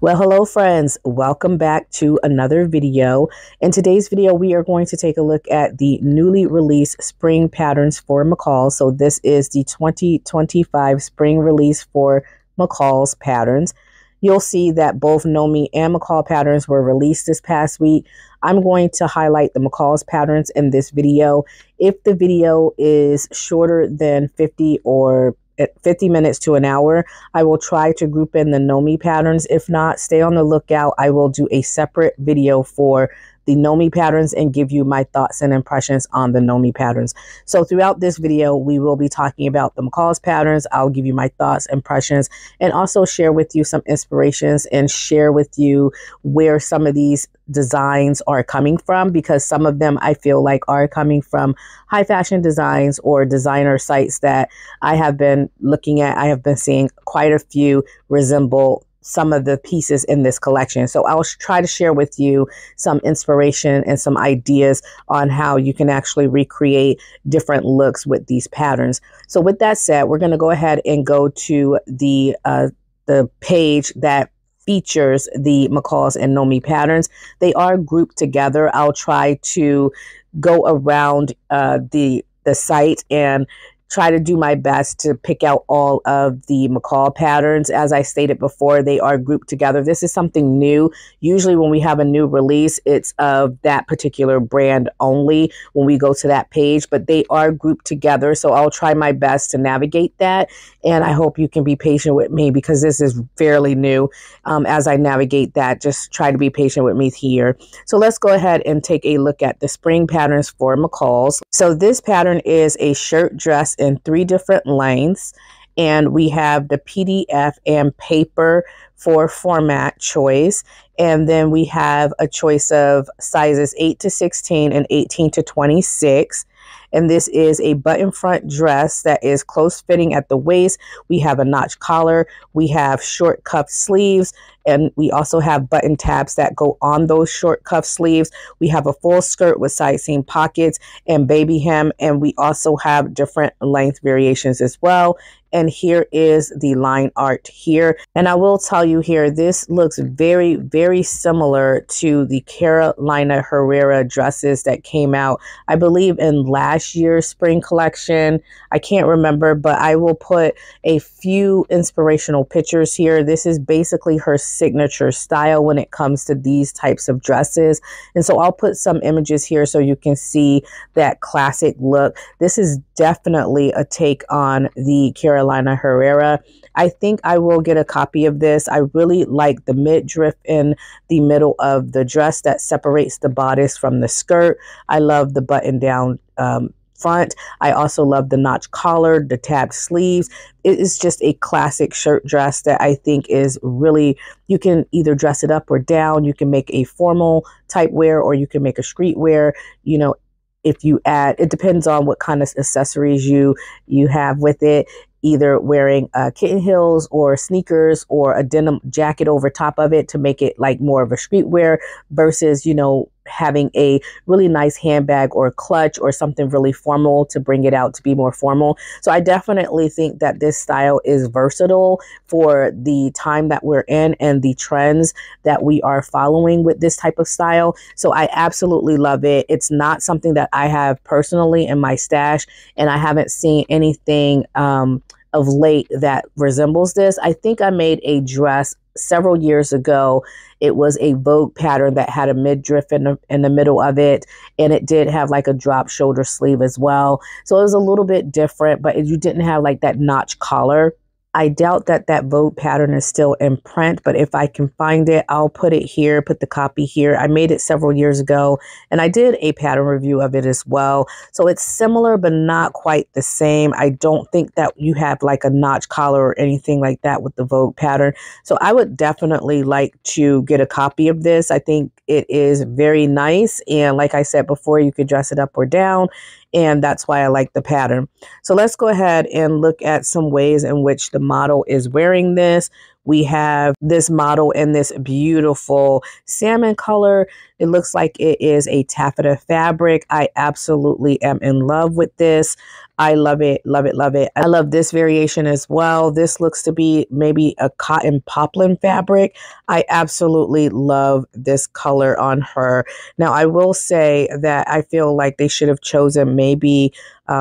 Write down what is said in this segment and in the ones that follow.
Well, hello friends, welcome back to another video. In today's video, we are going to take a look at the newly released spring patterns for McCall's. So this is the 2025 spring release for McCall's patterns. You'll see that both Nomi and McCall patterns were released this past week. I'm going to highlight the McCall's patterns in this video. If the video is shorter than 50 or at 50 minutes to an hour, I will try to group in the Nomi patterns. If not, stay on the lookout. I will do a separate video for the Nomi patterns and give you my thoughts and impressions on the Nomi patterns. So throughout this video, we will be talking about the McCall's patterns. I'll give you my thoughts, impressions, and also share with you some inspirations and share with you where some of these designs are coming from, because some of them I feel like are coming from high fashion designs or designer sites that I have been looking at. I have been seeing quite a few resemble some of the pieces in this collection. So I'll try to share with you some inspiration and some ideas on how you can actually recreate different looks with these patterns. So with that said, we're going to go ahead and go to the page that features the McCall's and Nomi patterns. They are grouped together. I'll try to go around the site and try to do my best to pick out all of the McCall patterns. As I stated before, they are grouped together. This is something new. Usually when we have a new release, it's of that particular brand only when we go to that page, but they are grouped together. So I'll try my best to navigate that. And I hope you can be patient with me because this is fairly new. As I navigate that, just try to be patient with me here. So let's go ahead and take a look at the spring patterns for McCall's. So this pattern is a shirt dress in 3 different lengths, and we have the PDF and paper for format choice, and then we have a choice of sizes 8 to 16 and 18 to 26. And this is a button front dress that is close fitting at the waist. We have a notch collar, we have short cuff sleeves, and we also have button tabs that go on those short cuff sleeves. We have a full skirt with side seam pockets and baby hem, and we also have different length variations as well. And here is the line art here. And I will tell you here, this looks very, very similar to the Carolina Herrera dresses that came out, I believe, in last year's spring collection. I can't remember, but I will put a few inspirational pictures here. This is basically her signature style when it comes to these types of dresses. And so I'll put some images here so you can see that classic look. This is definitely a take on the Carolina Herrera. I think I will get a copy of this. I really like the midriff in the middle of the dress that separates the bodice from the skirt. I love the button down front. I also love the notch collar, the tabbed sleeves. It is just a classic shirt dress that I think is really, you can either dress it up or down. You can make a formal type wear or you can make a street wear. You know, if you add, it depends on what kind of accessories you have with it, either wearing kitten heels or sneakers or a denim jacket over top of it to make it like more of a streetwear versus, you know, having a really nice handbag or clutch or something really formal to bring it out to be more formal. So I definitely think that this style is versatile for the time that we're in and the trends that we are following with this type of style. So I absolutely love it. It's not something that I have personally in my stash, and I haven't seen anything of late that resembles this. I think I made a dress several years ago. It was a Vogue pattern that had a midriff in the middle of it, and it did have like a drop shoulder sleeve as well. So it was a little bit different, but you didn't have like that notch collar. I doubt that that Vogue pattern is still in print, but if I can find it, I'll put it here, put the copy here. I made it several years ago, and I did a pattern review of it as well. So it's similar, but not quite the same. I don't think that you have like a notch collar or anything like that with the Vogue pattern. So I would definitely like to get a copy of this. I think it is very nice. And like I said before, you could dress it up or down. And that's why I like the pattern. So let's go ahead and look at some ways in which the model is wearing this. We have this model in this beautiful salmon color. It looks like it is a taffeta fabric. I absolutely am in love with this. I love it, love it, love it. I love this variation as well. This looks to be maybe a cotton poplin fabric. I absolutely love this color on her. Now, I will say that I feel like they should have chosen maybe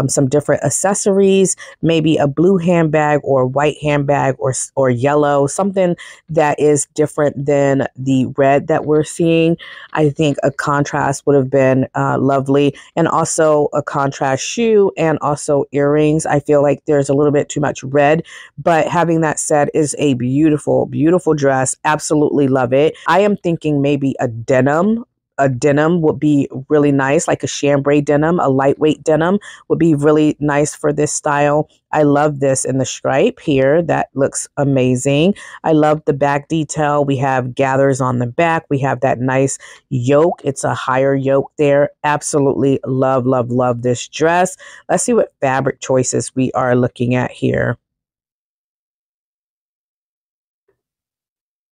some different accessories, maybe a blue handbag or white handbag or yellow, something that is different than the red that we're seeing. I think a contrast would have been lovely, and also a contrast shoe and also earrings. I feel like there's a little bit too much red, but having that said, is a beautiful, beautiful dress. Absolutely love it. I am thinking maybe a denim. A denim would be really nice, like a chambray denim, a lightweight denim would be really nice for this style. I love this in the stripe here. That looks amazing. I love the back detail. We have gathers on the back. We have that nice yoke. It's a higher yoke there. Absolutely love, love, love this dress. Let's see what fabric choices we are looking at here.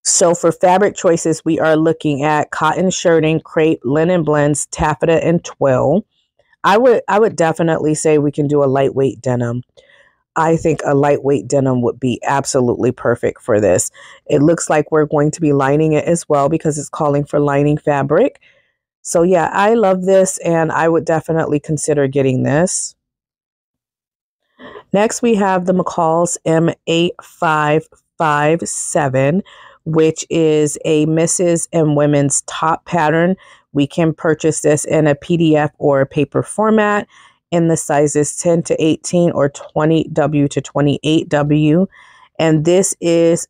So for fabric choices, we are looking at cotton shirting, crepe, linen blends, taffeta, and twill. I would definitely say we can do a lightweight denim. I think a lightweight denim would be absolutely perfect for this. It looks like we're going to be lining it as well because it's calling for lining fabric. So yeah, I love this and I would definitely consider getting this. Next, we have the McCall's M8557, which is a misses and women's top pattern. We can purchase this in a PDF or a paper format in the sizes 10 to 18 or 20W to 28W. And this is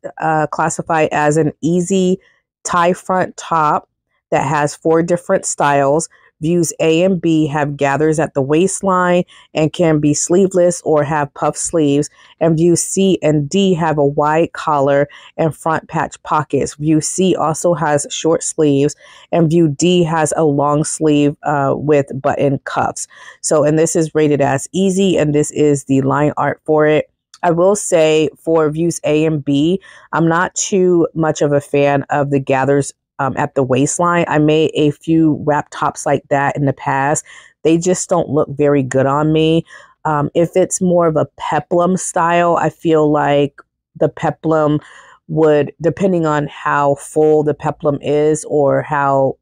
classified as an easy tie front top that has 4 different styles. Views A and B have gathers at the waistline and can be sleeveless or have puff sleeves. And view C and D have a wide collar and front patch pockets. View C also has short sleeves, and view D has a long sleeve with button cuffs. So, and this is rated as easy, and this is the line art for it. I will say for views A and B, I'm not too much of a fan of the gathers at the waistline. I made a few wrap tops like that in the past. They just don't look very good on me. If it's more of a peplum style, I feel like the peplum would, depending on how full the peplum is or how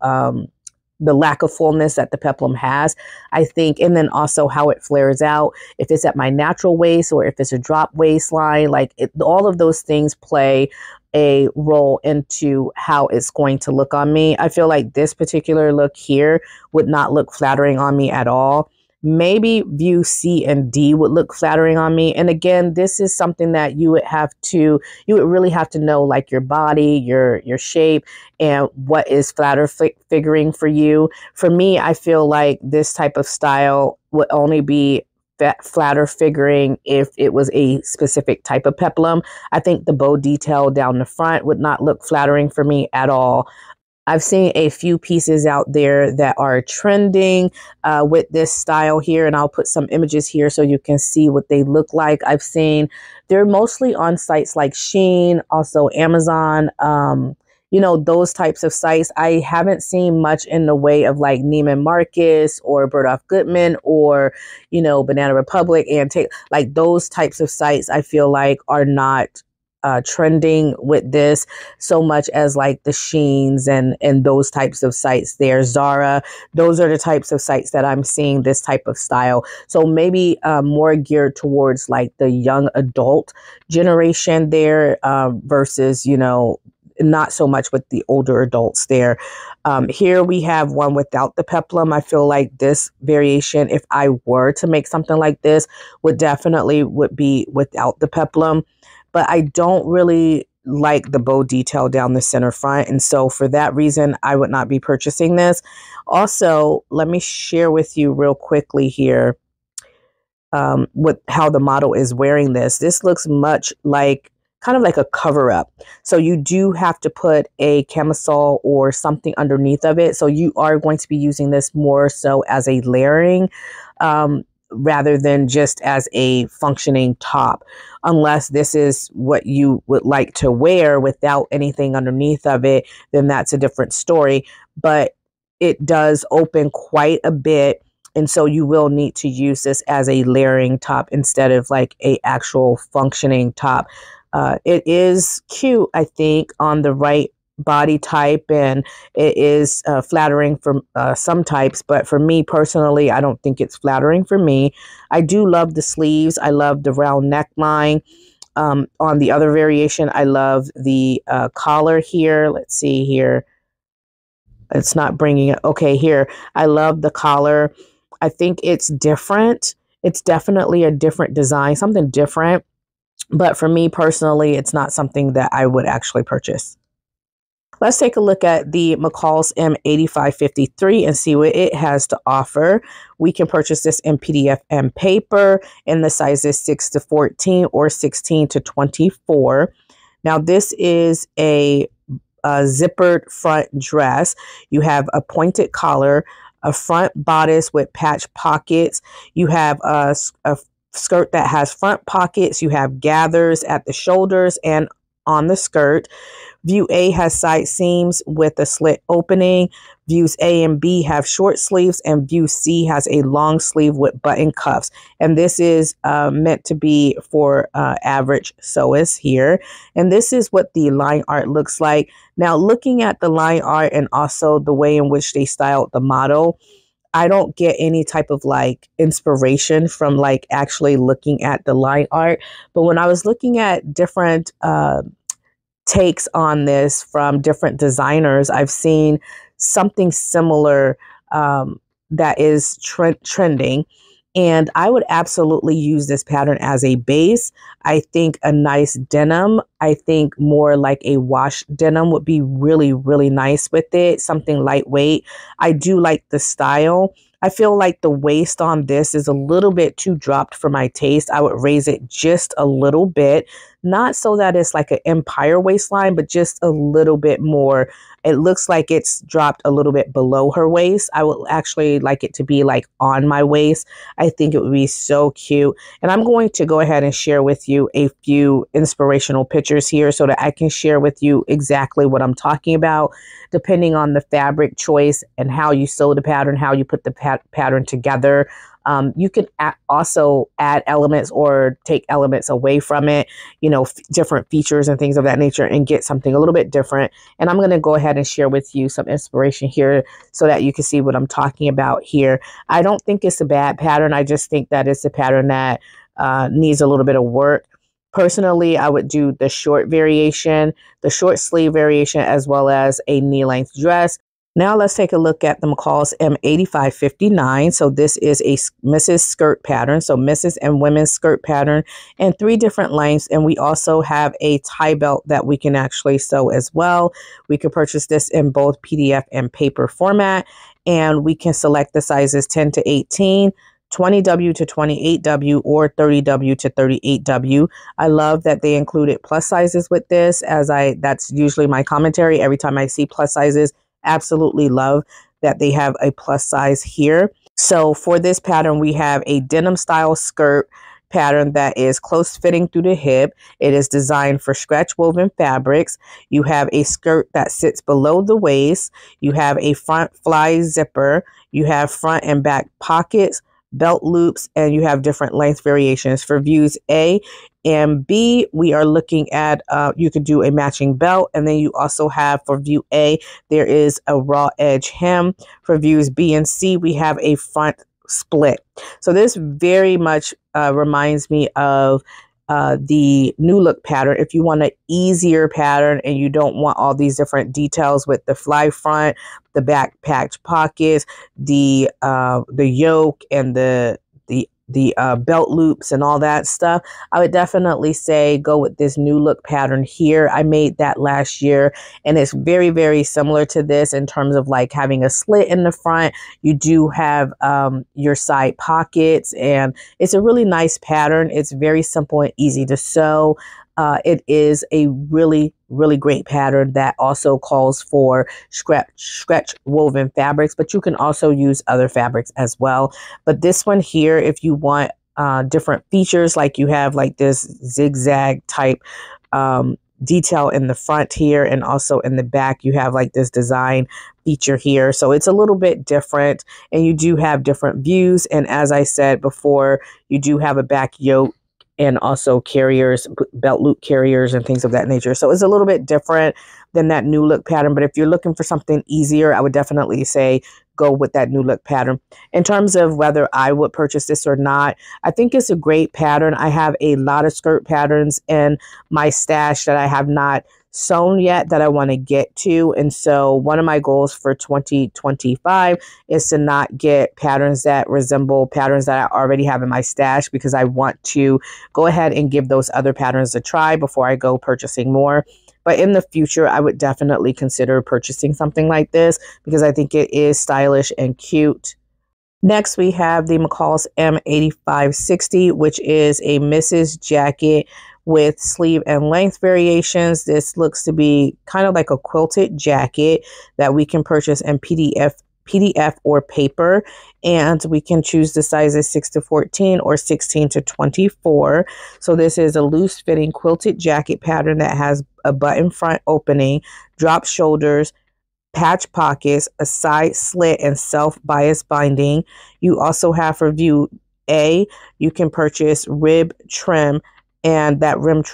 the lack of fullness that the peplum has, I think, and then also how it flares out, if it's at my natural waist or if it's a drop waistline, like all of those things play a role into how it's going to look on me. I feel like this particular look here would not look flattering on me at all. Maybe view C and D would look flattering on me. And again, this is something that you would really have to know, like your body, your shape, and what is figuring for you. For me, I feel like this type of style would only be flatter figuring if it was a specific type of peplum. I think the bow detail down the front would not look flattering for me at all. I've seen a few pieces out there that are trending with this style here, and I'll put some images here so you can see what they look like. I've seen they're mostly on sites like Shein, also Amazon, you know, those types of sites. I haven't seen much in the way of like Neiman Marcus or Bergdorf Goodman or, you know, Banana Republic and like those types of sites. I feel like are not trending with this so much as like the Sheins and those types of sites there. Zara, those are the types of sites that I'm seeing this type of style. So maybe more geared towards like the young adult generation there versus, you know, not so much with the older adults there. Here we have one without the peplum. I feel like this variation, if I were to make something like this, would be without the peplum. But I don't really like the bow detail down the center front. And so for that reason, I would not be purchasing this. Also, let me share with you real quickly here with how the model is wearing this. This looks much like kind of like a cover up. So you do have to put a camisole or something underneath of it. So you are going to be using this more so as a layering rather than just as a functioning top. Unless this is what you would like to wear without anything underneath of it, then that's a different story. But it does open quite a bit. And so you will need to use this as a layering top instead of like a actual functioning top. It is cute, I think, on the right body type, and it is flattering for some types, but for me personally, I don't think it's flattering for me. I do love the sleeves. I love the round neckline. On the other variation, I love the collar here. Let's see here. It's not bringing it. Okay, here. I love the collar. I think it's different. It's definitely a different design, something different. But for me personally, it's not something that I would actually purchase. Let's take a look at the McCall's M8553 and see what it has to offer. We can purchase this in PDF and paper in the sizes 6 to 14 or 16 to 24. Now, this is a zippered front dress. You have a pointed collar, a front bodice with patch pockets. You have a skirt that has front pockets. You have gathers at the shoulders and on the skirt. View A has side seams with a slit opening. Views A and B have short sleeves, and view C has a long sleeve with button cuffs. And this is meant to be for average sewists here. And this is what the line art looks like. Now, looking at the line art and also the way in which they styled the model, I don't get any type of like inspiration from like actually looking at the line art. But when I was looking at different takes on this from different designers, I've seen something similar that is trending. And I would absolutely use this pattern as a base. I think a nice denim, I think more like a wash denim would be really, really nice with it. Something lightweight. I do like the style. I feel like the waist on this is a little bit too dropped for my taste. I would raise it just a little bit. Not so that it's like an empire waistline, but just a little bit more. It looks like it's dropped a little bit below her waist. I would actually like it to be like on my waist. I think it would be so cute. And I'm going to go ahead and share with you a few inspirational pictures here so that I can share with you exactly what I'm talking about, depending on the fabric choice and how you sew the pattern, how you put the pattern together. You can also add elements or take elements away from it, you know, different features and things of that nature, and get something a little bit different. And I'm going to go ahead and share with you some inspiration here so that you can see what I'm talking about here. I don't think it's a bad pattern. I just think that it's a pattern that needs a little bit of work. Personally, I would do the short variation, the short sleeve variation, as well as a knee-length dress. Now let's take a look at the McCall's M8559. So this is a Mrs. skirt pattern. So Mrs. and women's skirt pattern in 3 different lengths. And we also have a tie belt that we can actually sew as well. We can purchase this in both PDF and paper format. And we can select the sizes 10 to 18. 20W to 28W or 30W to 38W. I love that they included plus sizes with this, that's usually my commentary every time I see plus sizes. Absolutely love that they have a plus size here. So for this pattern, we have a denim style skirt pattern that is close fitting through the hip. It is designed for stretch woven fabrics. You have a skirt that sits below the waist. You have a front fly zipper. You have front and back pockets, belt loops, and you have different length variations. For views A and B, we are looking at, you could do a matching belt, and then you also have, for view A, there is a raw edge hem. For views B and C, we have a front split. So this very much reminds me of the New Look pattern. If you want an easier pattern and you don't want all these different details with the fly front, the back patch pockets, the yoke, and the belt loops and all that stuff, I would definitely say go with this New Look pattern here. I made that last year, and it's very, very similar to this in terms of like having a slit in the front. You do have your side pockets, and it's a really nice pattern. It's very simple and easy to sew. It is a really, really great pattern that also calls for stretch woven fabrics, but you can also use other fabrics as well. But this one here, if you want different features, like you have like this zigzag type detail in the front here, and also in the back you have like this design feature here, so it's a little bit different, and you do have different views. And as I said before, you do have a back yoke and also carriers, belt loop carriers and things of that nature, so it's a little bit different than that new look pattern. But if you're looking for something easier, I would definitely say go with that new look pattern. In terms of whether I would purchase this or not, I think it's a great pattern. I have a lot of skirt patterns in my stash that I have not sewn yet that I want to get to. And so one of my goals for 2025 is to not get patterns that resemble patterns that I already have in my stash, because I want to go ahead and give those other patterns a try before I go purchasing more. But in the future, I would definitely consider purchasing something like this because I think it is stylish and cute. Next, we have the McCall's M8560, which is a misses jacket with sleeve and length variations. This looks to be kind of like a quilted jacket that we can purchase in PDF or paper, and we can choose the sizes 6 to 14 or 16 to 24. So this is a loose fitting quilted jacket pattern that has a button front opening, drop shoulders, patch pockets, a side slit, and self-bias binding. You also have for view A, you can purchase rib trim, and that rib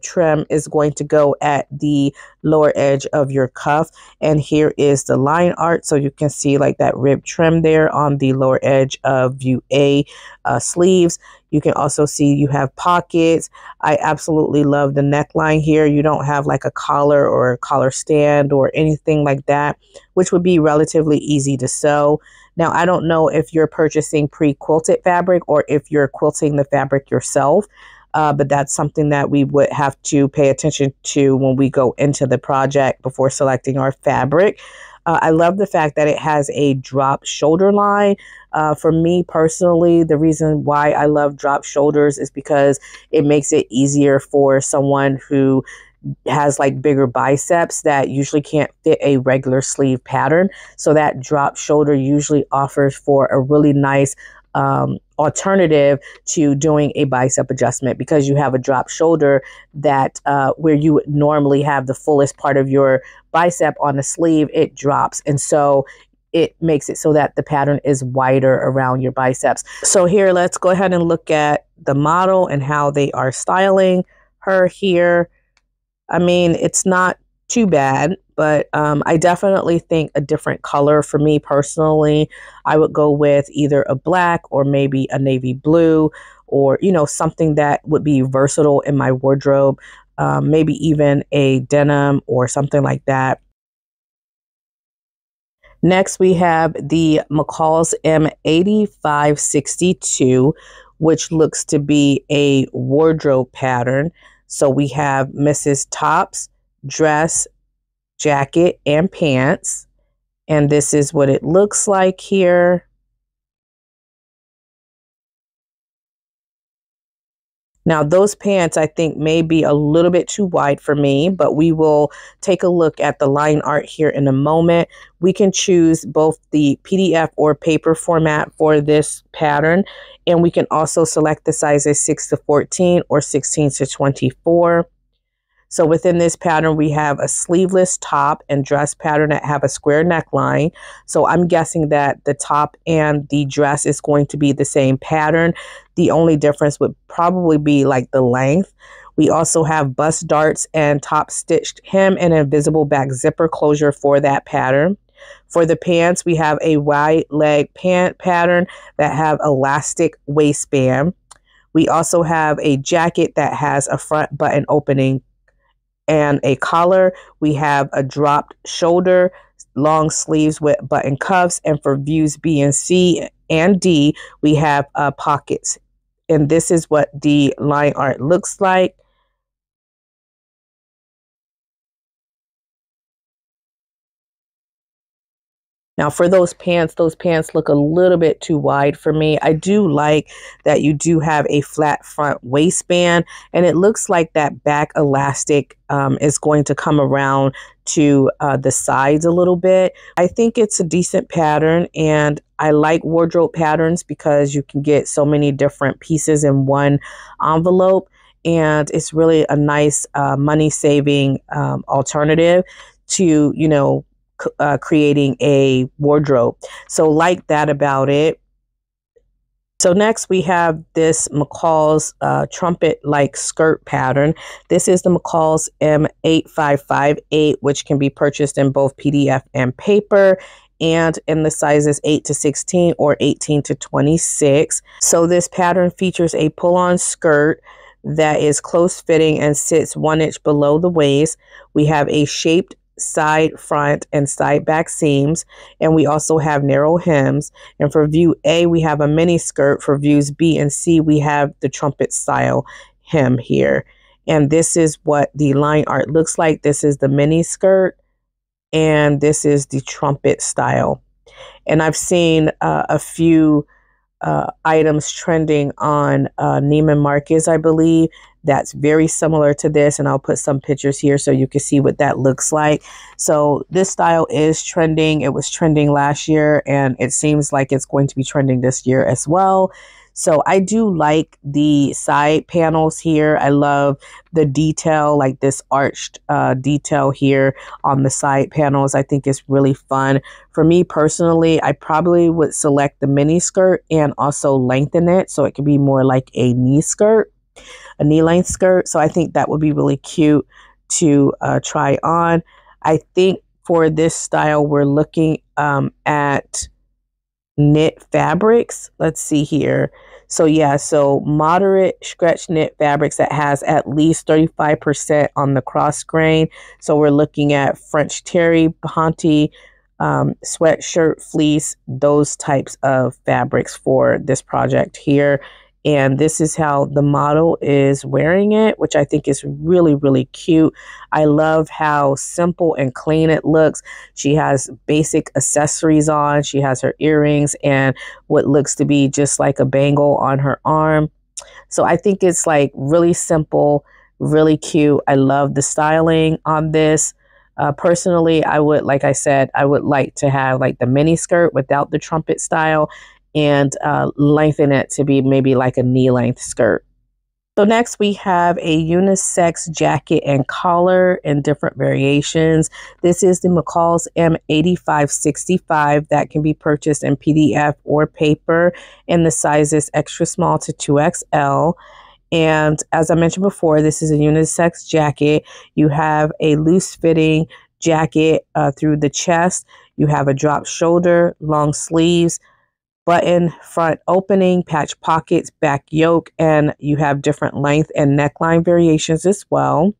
trim is going to go at the lower edge of your cuff. And here is the line art, so you can see like that rib trim there on the lower edge of view A sleeves. You can also see you have pockets. I absolutely love the neckline here. You don't have like a collar or a collar stand or anything like that, which would be relatively easy to sew. Now, I don't know if you're purchasing pre-quilted fabric or if you're quilting the fabric yourself, but that's something that we would have to pay attention to when we go into the project before selecting our fabric. I love the fact that it has a drop shoulder line. For me personally, the reason why I love drop shoulders is because it makes it easier for someone who has like bigger biceps that usually can't fit a regular sleeve pattern. So that drop shoulder usually offers for a really nice alternative to doing a bicep adjustment, because you have a drop shoulder that where you would normally have the fullest part of your bicep on the sleeve, it drops. And so it makes it so that the pattern is wider around your biceps. So here, let's go ahead and look at the model and how they are styling her here. I mean, it's not too bad, but I definitely think a different color for me personally, I would go with either a black or maybe a navy blue, or, you know, something that would be versatile in my wardrobe, maybe even a denim or something like that. Next, we have the McCall's M8562, which looks to be a wardrobe pattern. So we have Mrs. Tops, dress, jacket, and pants. And this is what it looks like here. Now, those pants I think may be a little bit too wide for me, but we will take a look at the line art here in a moment. We can choose both the PDF or paper format for this pattern, and we can also select the sizes 6 to 14 or 16 to 24. So within this pattern, we have a sleeveless top and dress pattern that have a square neckline. So I'm guessing that the top and the dress is going to be the same pattern. The only difference would probably be like the length. We also have bust darts and top stitched hem and invisible back zipper closure for that pattern. For the pants, we have a wide leg pant pattern that have elastic waistband. We also have a jacket that has a front button opening and a collar. We have a dropped shoulder, long sleeves with button cuffs, and for views B and C and D, we have pockets. And this is what the line art looks like. Now for those pants look a little bit too wide for me. I do like that you do have a flat front waistband, and it looks like that back elastic is going to come around to the sides a little bit. I think it's a decent pattern, and I like wardrobe patterns because you can get so many different pieces in one envelope, and it's really a nice money saving alternative to, you know, creating a wardrobe. So like that about it. So next we have this McCall's trumpet-like skirt pattern. This is the McCall's M8558, which can be purchased in both PDF and paper, and in the sizes 8 to 16 or 18 to 26. So this pattern features a pull-on skirt that is close fitting and sits 1 inch below the waist. We have a shaped side front and side back seams, and we also have narrow hems. And for view A we have a mini skirt. For views B and C we have the trumpet style hem here, and this is what the line art looks like. This is the mini skirt and this is the trumpet style. And I've seen a few items trending on Neiman Marcus, I believe, that's very similar to this, and I'll put some pictures here so you can see what that looks like. So this style is trending. It was trending last year, and it seems like it's going to be trending this year as well. So I do like the side panels here. I love the detail, like this arched detail here on the side panels. I think it's really fun. For me personally, I probably would select the mini skirt and also lengthen it so it could be more like a knee skirt, a knee length skirt. So I think that would be really cute to try on. I think for this style, we're looking at knit fabrics. Let's see here. So yeah, so moderate stretch knit fabrics that has at least 35% on the cross grain. So we're looking at French terry, Ponte, sweatshirt, fleece, those types of fabrics for this project here. And this is how the model is wearing it, which I think is really, really cute. I love how simple and clean it looks. She has basic accessories on. She has her earrings and what looks to be just like a bangle on her arm. So I think it's like really simple, really cute. I love the styling on this. Personally, I would, like I said, I would like to have like the mini skirt without the trumpet style, and lengthen it to be maybe like a knee length skirt. So next we have a unisex jacket and collar in different variations. This is the McCall's M8565 that can be purchased in PDF or paper in the sizes extra small to 2XL. And as I mentioned before, this is a unisex jacket. You have a loose fitting jacket through the chest. You have a drop shoulder, long sleeves, button front opening, patch pockets, back yoke, and you have different length and neckline variations as well.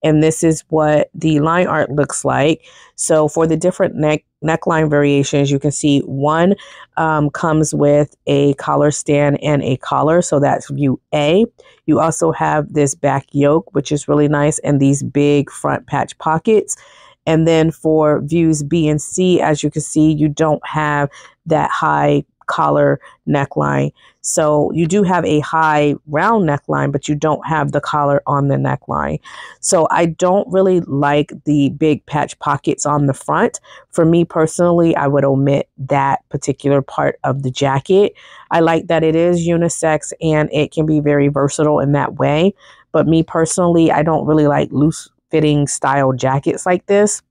And this is what the line art looks like. So for the different neckline variations, you can see one comes with a collar stand and a collar. So that's view A. You also have this back yoke, which is really nice, and these big front patch pockets. And then for views B and C, as you can see, you don't have that high collar neckline. So you do have a high round neckline, but you don't have the collar on the neckline. So I don't really like the big patch pockets on the front. For me personally, I would omit that particular part of the jacket. I like that it is unisex and it can be very versatile in that way. But me personally, I don't really like loose fitting style jackets like this.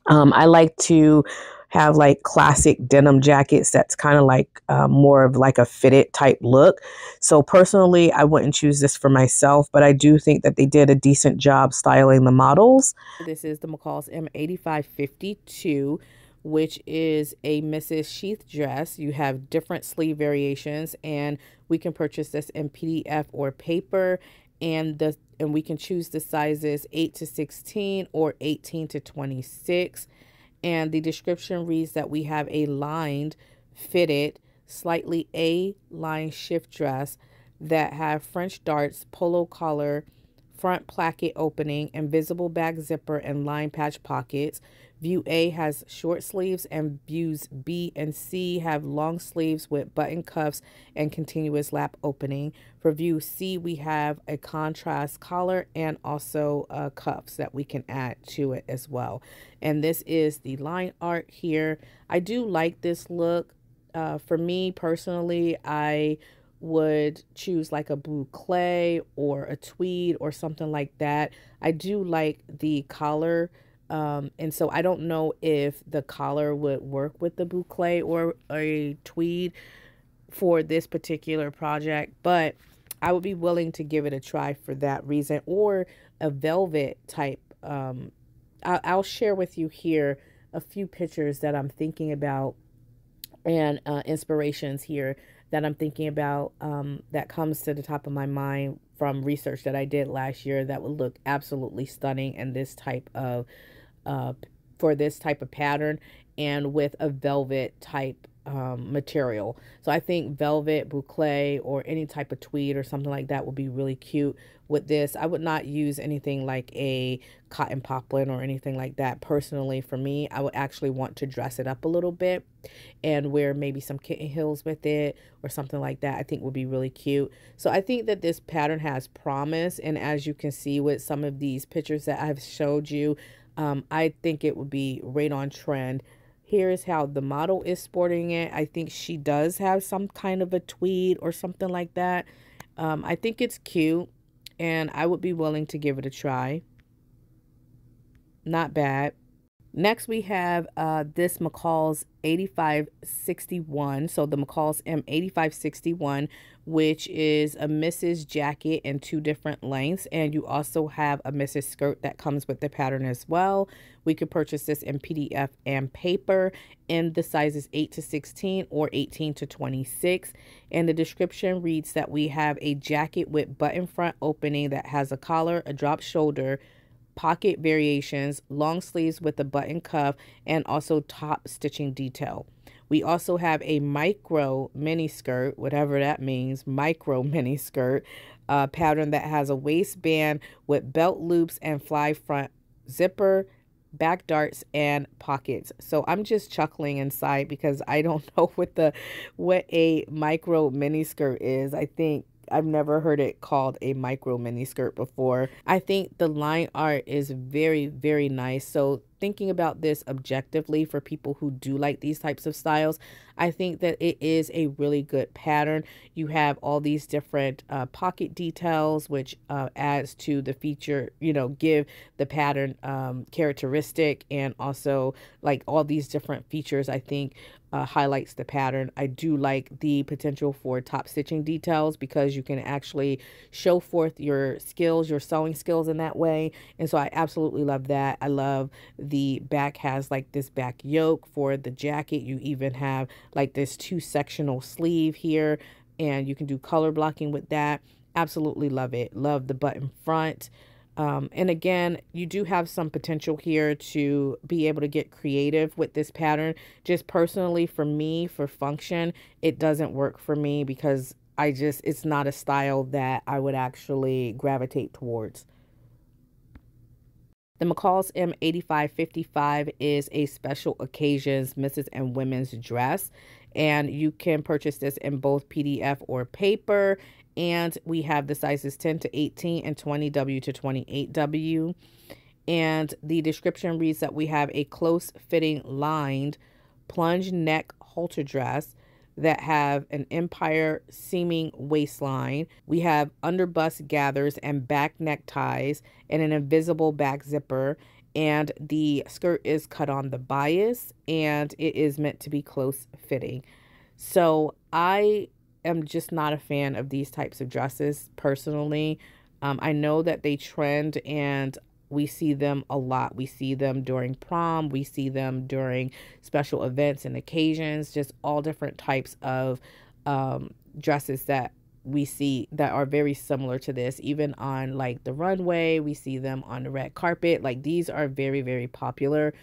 I like to have like classic denim jackets that's kind of like more of like a fitted type look. So personally, I wouldn't choose this for myself, but I do think that they did a decent job styling the models. This is the McCall's M8552, which is a Mrs. Sheath dress. You have different sleeve variations, and we can purchase this in PDF or paper, and we can choose the sizes 8 to 16 or 18 to 26. And the description reads that we have a lined, fitted, slightly A-line shift dress that have French darts, polo collar, front placket opening, invisible back zipper, and line patch pockets. View A has short sleeves, and views B and C have long sleeves with button cuffs and continuous lap opening. For view C, we have a contrast collar and also cuffs that we can add to it as well. And this is the line art here. I do like this look. For me personally, I would choose like a blue clay or a tweed or something like that. I do like the collar. And so I don't know if the collar would work with the boucle or a tweed for this particular project, but I would be willing to give it a try for that reason, or a velvet type. I'll share with you here a few pictures that I'm thinking about, and inspirations here that I'm thinking about, that comes to the top of my mind from research that I did last year that would look absolutely stunning in this type of for this type of pattern, and with a velvet type material. So I think velvet, boucle, or any type of tweed or something like that would be really cute with this. I would not use anything like a cotton poplin or anything like that. Personally, for me, I would actually want to dress it up a little bit and wear maybe some kitten heels with it or something like that. I think would be really cute. So I think that this pattern has promise, and as you can see with some of these pictures that I've showed you, I think it would be right on trend. Here's how the model is sporting it. I think she does have some kind of a tweed or something like that. I think it's cute, and I would be willing to give it a try. Not bad. Next, we have this McCall's 8561. So the McCall's M8561, which is a Mrs. jacket in 2 different lengths. And you also have a Mrs. skirt that comes with the pattern as well. We could purchase this in PDF and paper in the sizes 8 to 16 or 18 to 26. And the description reads that we have a jacket with button front opening that has a collar, a drop shoulder, pocket variations, long sleeves with a button cuff, and also top stitching detail. We also have a micro mini skirt, whatever that means, micro mini skirt pattern that has a waistband with belt loops and fly front zipper, back darts, and pockets. So I'm just chuckling inside because I don't know what a micro mini skirt is. I think I've never heard it called a micro mini skirt before. I think the line art is very, very nice. So thinking about this objectively for people who do like these types of styles, I think that it is a really good pattern. You have all these different pocket details, which adds to the feature, give the pattern characteristic, and also like all these different features, I think highlights the pattern. I do like the potential for top stitching details because you can actually show forth your skills, your sewing skills in that way. And so I absolutely love that. I love the back has like this back yoke for the jacket. You even have like this 2-sectional sleeve here, and you can do color blocking with that. Absolutely love it. Love the button front. And again, you do have some potential here to be able to get creative with this pattern. Just personally, for me, for function, it doesn't work for me because it's not a style that I would actually gravitate towards. The McCall's M8555 is a special occasions Mrs. and women's dress, and you can purchase this in both PDF or paper. And we have the sizes 10 to 18 and 20W to 28W. And the description reads that we have a close fitting lined plunge neck halter dress that have an empire seaming waistline. We have underbust gathers and back neck ties and an invisible back zipper. And the skirt is cut on the bias, and it is meant to be close fitting. So I am just not a fan of these types of dresses personally. I know that they trend and we see them a lot. We see them during prom. We see them during special events and occasions, just all different types of dresses that we see that are very similar to this. Even on like the runway, we see them on the red carpet. Like these are very, very popular.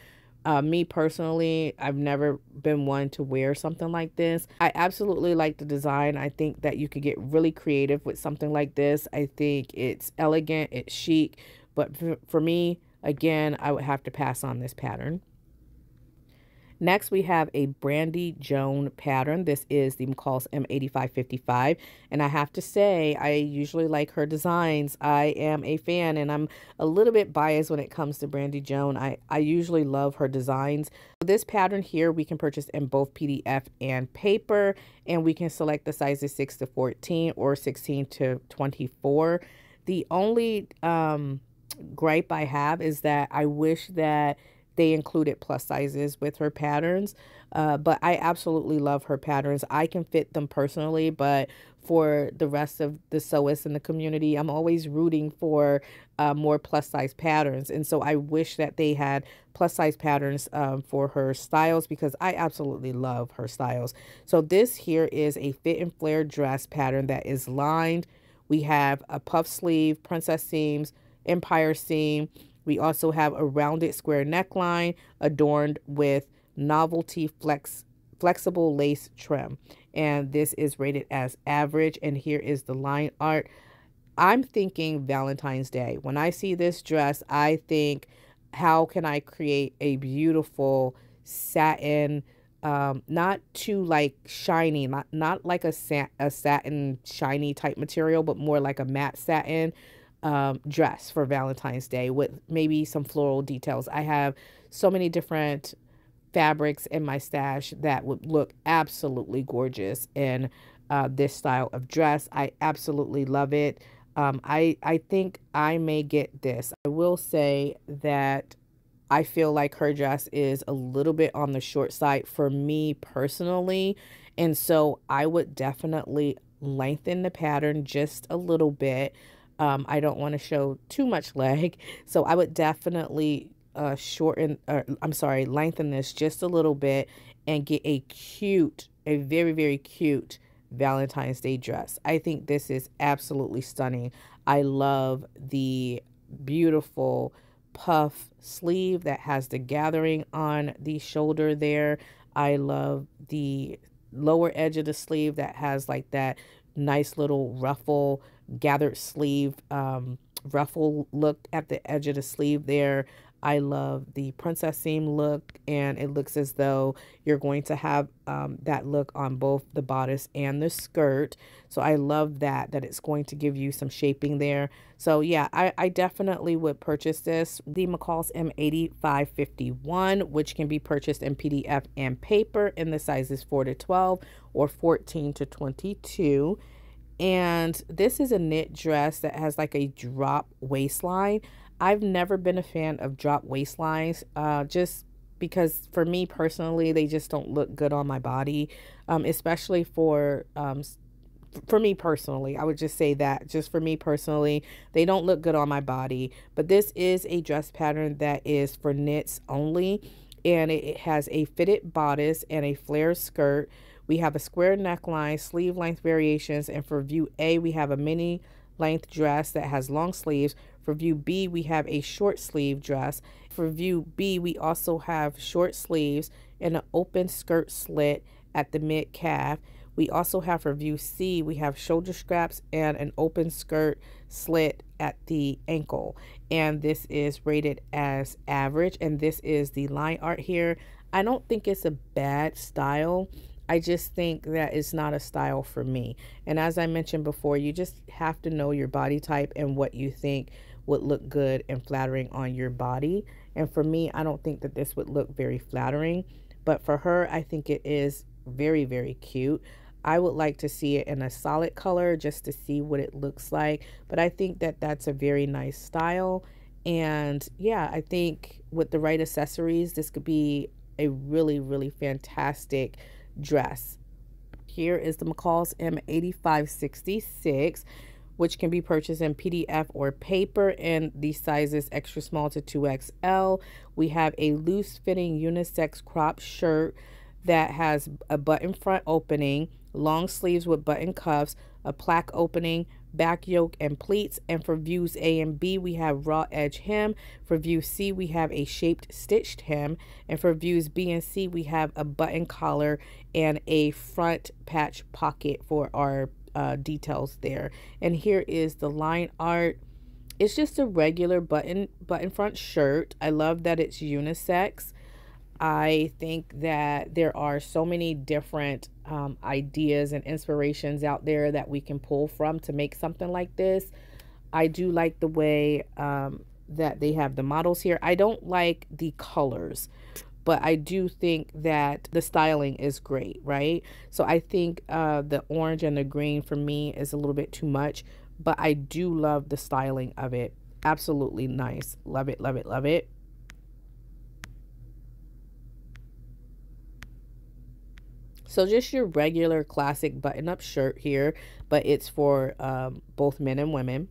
Me personally, I've never been one to wear something like this. I absolutely like the design. I think that you could get really creative with something like this. I think it's elegant, it's chic, but for me, again, I would have to pass on this pattern. Next, we have a Brandy Joan pattern. This is the McCall's M8555. And I have to say, I usually like her designs. I am a fan, and I'm a little bit biased when it comes to Brandy Joan. I usually love her designs. This pattern here, we can purchase in both PDF and paper, and we can select the sizes 6 to 14 or 16 to 24. The only gripe I have is that I wish that they included plus sizes with her patterns, but I absolutely love her patterns. I can fit them personally, but for the rest of the sewists in the community, I'm always rooting for more plus size patterns. And so I wish that they had plus size patterns for her styles, because I absolutely love her styles. So this here is a fit and flare dress pattern that is lined. We have a puff sleeve, princess seams, empire seam. We also have a rounded square neckline adorned with novelty flexible lace trim. And this is rated as average. And here is the line art. I'm thinking Valentine's Day. When I see this dress, I think, how can I create a beautiful satin, not too like shiny, not like a satin shiny type material, but more like a matte satin dress for Valentine's Day with maybe some floral details. I have so many different fabrics in my stash that would look absolutely gorgeous in this style of dress. I absolutely love it. I think I may get this. I will say that I feel like her dress is a little bit on the short side for me personally, and so I would definitely lengthen the pattern just a little bit. I don't want to show too much leg, so I would definitely lengthen this just a little bit and get a very, very cute Valentine's Day dress. I think this is absolutely stunning. I love the beautiful puff sleeve that has the gathering on the shoulder there. I love the lower edge of the sleeve that has like that nice little ruffle, gathered sleeve ruffle look at the edge of the sleeve there. I love the princess seam look, and it looks as though you're going to have that look on both the bodice and the skirt. So I love that it's going to give you some shaping there. So yeah, I definitely would purchase this. The McCall's M8551, which can be purchased in PDF and paper in the sizes 4 to 12 or 14 to 22. And this is a knit dress that has like a drop waistline. I've never been a fan of drop waistlines, just because for me personally, they just don't look good on my body, especially for me personally. I would just say that just for me personally, they don't look good on my body. But this is a dress pattern that is for knits only, and it has a fitted bodice and a flare skirt. We have a square neckline, sleeve length variations, and for view A, we have a mini length dress that has long sleeves. For view B, we have a short sleeve dress. For view B, we also have short sleeves and an open skirt slit at the mid calf. We also have for view C, we have shoulder straps and an open skirt slit at the ankle. And this is rated as average, and this is the line art here. I don't think it's a bad style. I just think that it's not a style for me. And as I mentioned before, you just have to know your body type and what you think would look good and flattering on your body. And for me, I don't think that this would look very flattering, but for her, I think it is very, very cute. I would like to see it in a solid color just to see what it looks like, but I think that that's a very nice style. And yeah, I think with the right accessories, this could be a really, really fantastic dress. Here is the McCall's M8566, which can be purchased in PDF or paper in the sizes extra small to 2XL. We have a loose fitting unisex crop shirt that has a button front opening, long sleeves with button cuffs, a plaque opening, back yoke and pleats. And for views A and B, we have raw edge hem. For view C, we have a shaped stitched hem. And for views B and C, we have a button collar and a front patch pocket for our details there. And here is the line art. It's just a regular button front shirt. I love that it's unisex. I think that there are so many different ideas and inspirations out there that we can pull from to make something like this. I do like the way that they have the models here. I don't like the colors, but I do think that the styling is great, right? So I think the orange and the green for me is a little bit too much, but I do love the styling of it. Absolutely nice. Love it, love it, love it. So just your regular classic button-up shirt here, but it's for both men and women.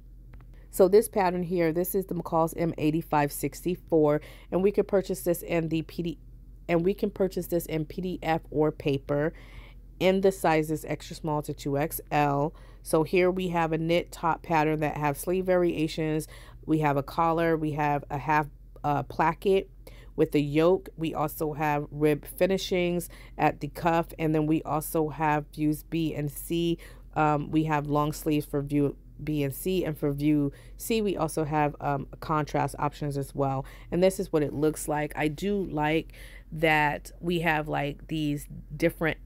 So this pattern here, this is the McCall's M8564, and we could purchase this in the PDF or paper in the sizes extra small to 2XL. So here we have a knit top pattern that have sleeve variations. We have a collar, we have a half placket with the yoke. We also have rib finishings at the cuff, and then we also have views B and C. We have long sleeves for view B and C, and for view C we also have contrast options as well. And this is what it looks like. I do like that we have like these different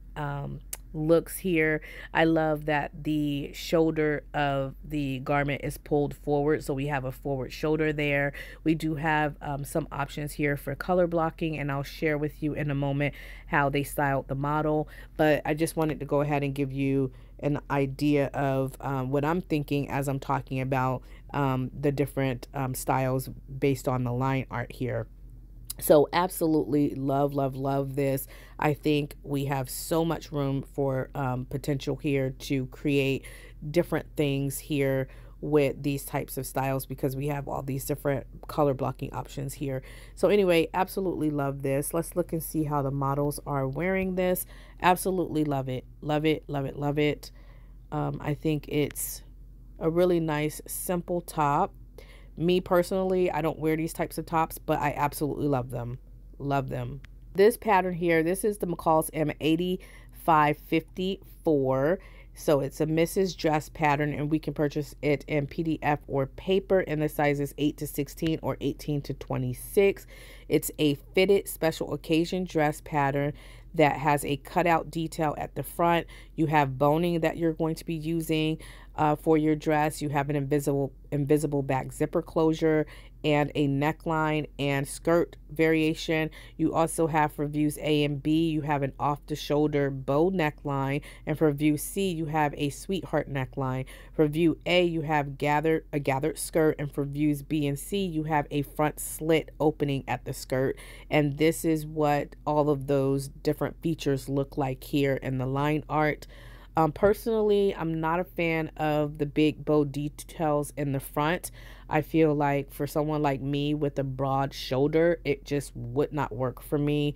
looks here. I love that the shoulder of the garment is pulled forward, so we have a forward shoulder there. We do have some options here for color blocking, and I'll share with you in a moment how they styled the model, but I just wanted to go ahead and give you an idea of what I'm thinking as I'm talking about the different styles based on the line art here. So absolutely love, love, love this. I think we have so much room for potential here to create different things here with these types of styles, because we have all these different color blocking options here. So anyway, absolutely love this. Let's look and see how the models are wearing this. Absolutely love it. Love it, love it, love it. I think it's a really nice, simple top. Me personally, I don't wear these types of tops, but I absolutely love them. Love them. This pattern here, this is the McCall's M8554. So it's a Mrs. Dress pattern, and we can purchase it in PDF or paper in the sizes 8 to 16 or 18 to 26. It's a fitted special occasion dress pattern that has a cutout detail at the front. You have boning that you're going to be using for your dress. You have an invisible back zipper closure and a neckline and skirt variation. You also have for views A and B, you have an off the shoulder bow neckline, and for view C you have a sweetheart neckline. For view A you have a gathered skirt, and for views B and C you have a front slit opening at the skirt. And this is what all of those different features look like here in the line art. Personally, I'm not a fan of the big bow details in the front. I feel like for someone like me with a broad shoulder, it just would not work for me.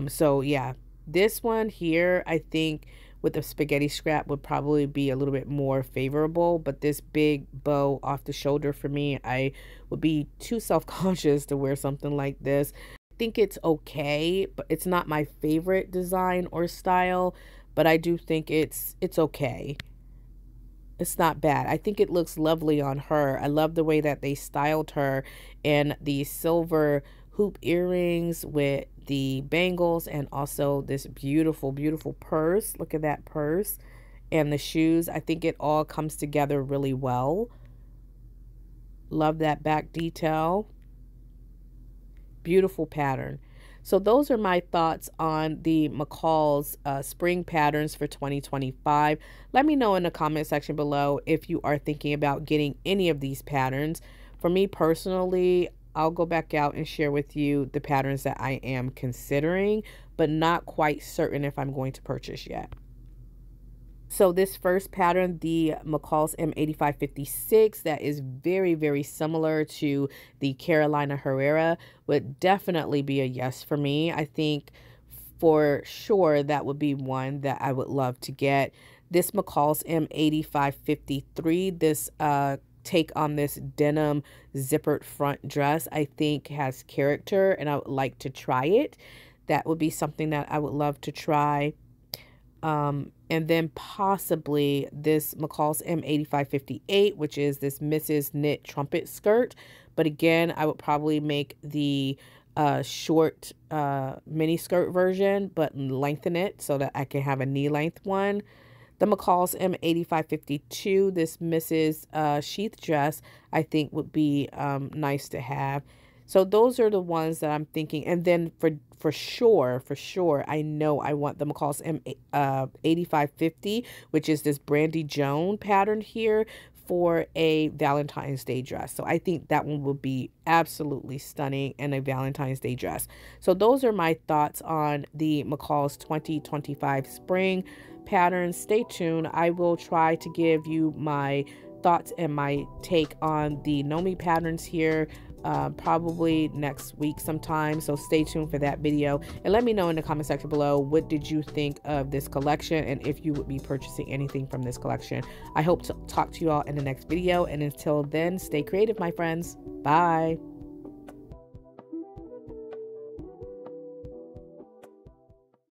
So yeah, this one here, I think with the spaghetti strap would probably be a little bit more favorable, but this big bow off the shoulder for me, I would be too self-conscious to wear something like this. I think it's okay, but it's not my favorite design or style, but I do think it's okay. It's not bad. I think it looks lovely on her. I love the way that they styled her in the silver hoop earrings with the bangles, and also this beautiful, beautiful purse. Look at that purse and the shoes. I think it all comes together really well. Love that back detail. Beautiful pattern. So those are my thoughts on the McCall's spring patterns for 2025. Let me know in the comment section below if you are thinking about getting any of these patterns. For me personally, I'll go back out and share with you the patterns that I am considering, but not quite certain if I'm going to purchase yet. So this first pattern, the McCall's M8556, that is very, very similar to the Carolina Herrera, would definitely be a yes for me. I think for sure that would be one that I would love to get. This McCall's M8553, this take on this denim zippered front dress, I think has character and I would like to try it. That would be something that I would love to try. And then possibly this McCall's M8558, which is this Mrs. Knit trumpet skirt. But again, I would probably make the short mini skirt version, but lengthen it so that I can have a knee length one. The McCall's M8552, this Mrs. Sheath dress, I think would be nice to have. So those are the ones that I'm thinking. And then for sure, I know I want the McCall's M8550, which is this Brandy Joan pattern here for a Valentine's Day dress. So I think that one will be absolutely stunning and a Valentine's Day dress. So those are my thoughts on the McCall's 2025 spring patterns. Stay tuned. I will try to give you my thoughts and my take on the Nomi patterns here probably next week sometime, so stay tuned for that video and let me know in the comment section below what did you think of this collection and if you would be purchasing anything from this collection. I hope to talk to you all in the next video, and until then, stay creative, my friends. Bye.